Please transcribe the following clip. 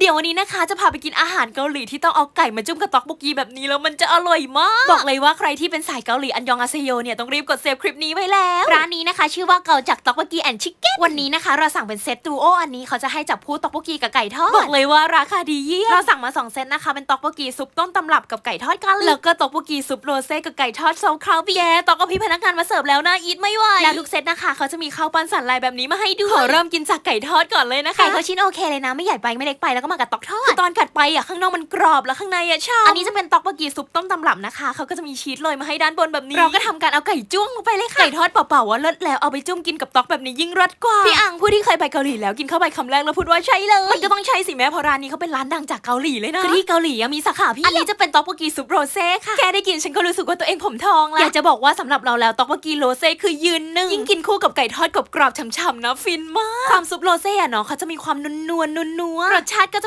ดี๋ยววันนี้นะคะจะพาไปกินอาหารเกาหลีที่ต้องเอาไก่มาจุ่มกับต๊อกโบกีแบบนี้แล้วมันจะอร่อยมากบอกเลยว่าใครที่เป็นสายเกาหลีอันยองอาเซโยเนี่ยต้องรีบกดเซฟคลิปนี้ไว้แล้วร้านนี้นะคะชื่อว่าเกาจากต๊อกโบกีแอนด์ชิคเก้นวันนี้นะคะเราสั่งเป็นเซตดูโออันนี้เขาจะให้จับคู่ต๊อกโบกีกับไก่ทอดบอกเลยว่าราคาดีเยี่ยมเราสั่งมา2เซตนะคะเป็นต๊อกโบกีซุปต้นตำรับกับไก่ทอดกะหรี่แล้วก็ต๊อกโบกีซุปโรเซ่กับไก่ทอดโซลคราวบี้ต๊อกกับพี่พนักงานมาเสิร์ฟแล้วนะอีทไม่ไหวแล้วทุกเซตนะคะเขาจะมีข้าวปั้นสันลายแบบนี้มาให้ด้วยขอเริ่มกินจากไก่ทอดก่อนเลยนะคะไก่เขาชิ้นโอเคเลยนะไม่ใหญ่ไปไม่เล็กไปแล้วก็มากับต๊อกทอดตอนกัดไปอ่ะข้างนอกมันกรอบแล้วข้างในอ่ะช่ำอันนี้จะเป็นต๊อกโบกีซุปต้มตำรับนะคะเขาก็จะมีชีสโรยมาให้ด้านบนแบบนี้เราก็ทำการเอาไก่จ้วงลงไปเลยค่ะไก่ทอดเปล่าๆว่าเลิศแล้วเอาไปจุ่มกินกับต๊อกแบบนี้ยิ่งรสกว่าพี่อังผู้ที่เคยไปเกาหลีแล้วกินเข้าไปคำแรกแล้วพูดว่าใช่เลยมันก็ต้องใช่สิแม่เพราะร้านนี้เขาเป็นร้านดังจากเกาหลีเลยนะคือที่เกาหลีมีสาขาพี่อันนี้จะเป็นต๊อกโบกีซุปโรเซ่ค่ะแค่ได้กินฉันก็รู้สึกว่าตัวเองผมทองแล้วอยากจะบอกว่าสำหรับเราแล้วต๊อกโบกีโรเซ่คือยืนหนึ่งยิ่งกินคู่กับไก่ทอดกรอบๆฉ่ำๆนะฟินมากความซุปโรเซ่อะเนาะเขาจะมีความนัวรสชาติก็จะ